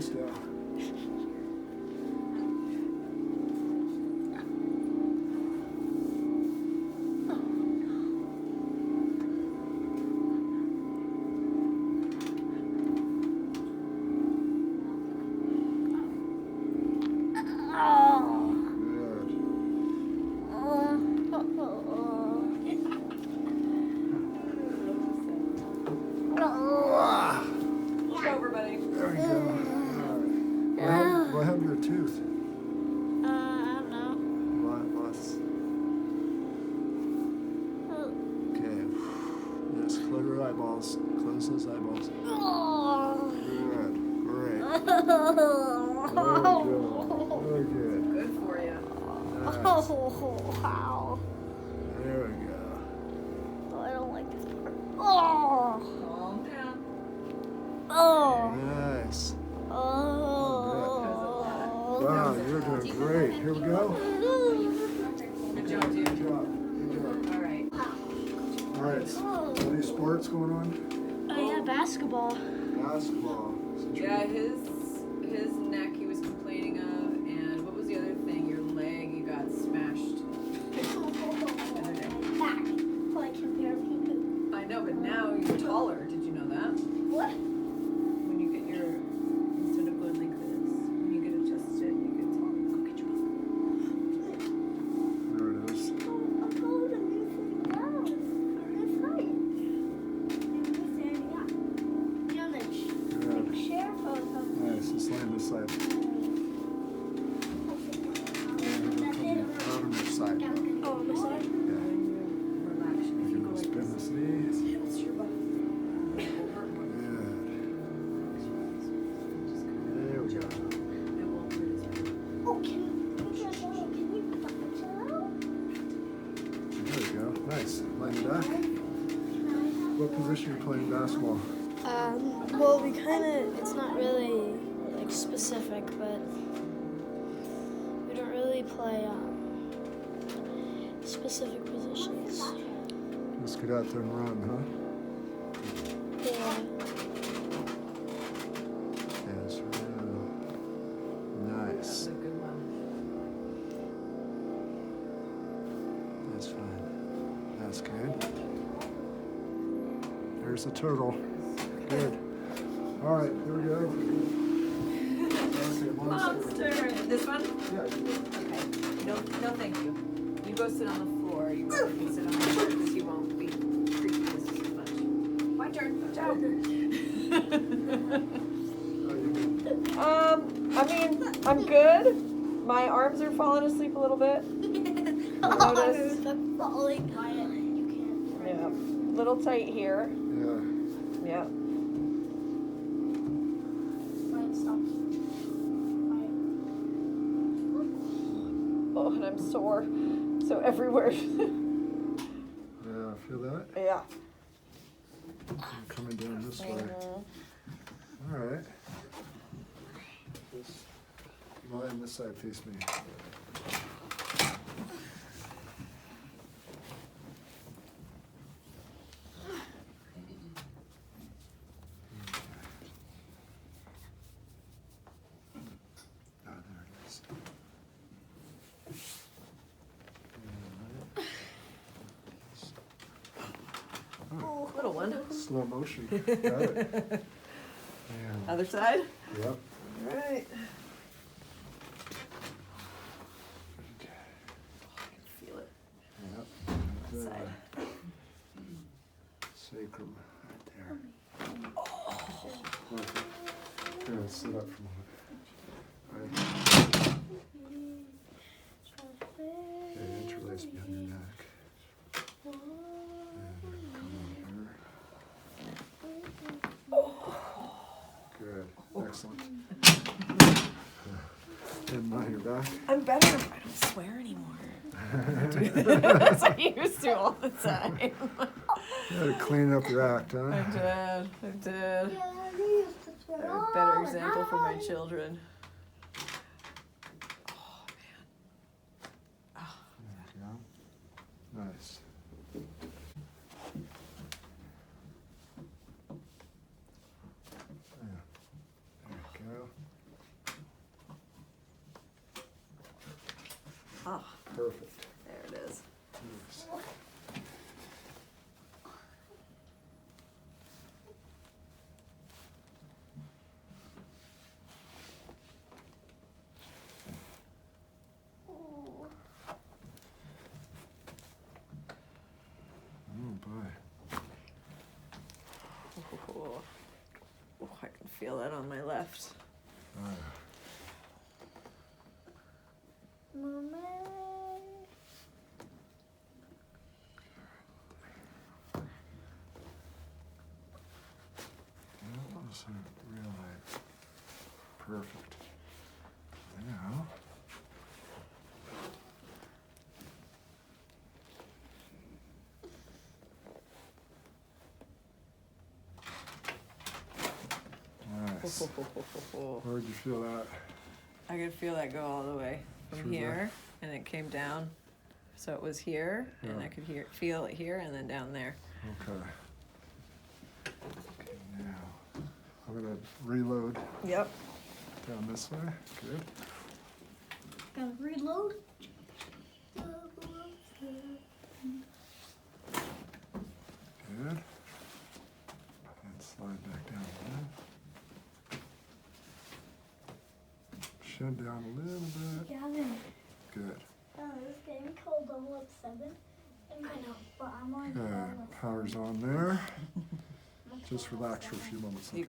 this down. What happened to their tooth? I don't know. Okay. Yes, close your eyeballs. Close those eyeballs. Good. Great. Very good. Good for you. Nice. Wow. There we go. I don't like this part. Calm down. Nice. Oh. Wow, you're doing great. Here we go. Good job, dude. Good job. All right. All right. Any sports going on? Oh yeah, basketball. Basketball. Yeah, his neck he was complaining of, and what was the other thing? Your leg, you got smashed. Back. Like compared to I know, but now you're taller. Did you know that? what? When you get your instead of going like this, when you get adjusted, you get taller. Go get your book. There it is. I'm holding this thing down. This height. Yeah, like share photo. Nice. Let's lay on this side. Out on your side. Oh, on my side? Yeah. Relax. If you go like Spin this, this knee. it's your butt. Good. There we go. It won't hurt as bad. Oh, can you put it out? There we go. Nice. Line it back. What position are you playing basketball? Well, we kind of, it's not really like specific, but we don't really play specific positions. Let's get out there and run, huh? Yeah. Yes, real. That's Nice. a good one. That's fine. That's good. There's the turtle. Good. All right, here we go. Okay, Monster. This one? Yeah. Okay. No, thank you. You go sit on the floor. You can sit on the floor because you won't be creaking this too much. My turn. Watch out. I mean, I'm good. My arms are falling asleep a little bit. Notice? Falling quiet. You can't. Yeah. Little tight here. Yeah. Yeah. Quiet, stop. Quiet. Oh, and I'm sore. So everywhere. Yeah, feel that? Yeah. I'm coming down this way. All right. This, line this side, face me. Ah, there it is. Little one. Slow motion. Got it. Man. Other side. Yep. All right. Okay. I can feel it. Yep. That side. Sacrum right there. Okay. Here, sit up for a moment. Right. Okay, interlace behind your neck. And come in here. Good. Excellent. And mind your back. I'm better. I don't swear anymore. As I used to all the time. You gotta clean up your act, huh? I did. A better example for my children. Oh, man. Oh. There you go. Nice. Yeah. There you go. Perfect. There it is. Yes. Oh boy. Oh, I can feel that on my left. Mama. That was really perfect. Now, nice. Where'd you feel that? I could feel that go all the way from Through here, and it came down. So it was here, and Yeah. I could feel it here, and then down there. Okay. Okay, now I'm gonna reload Yep. down this way. Good. Gotta reload. Good. And slide back down again. Shed down a little bit. Gavin, Good. it's getting cold. I'm like 7. I know, but I'm on Okay, power's on there. Just relax for a few moments. You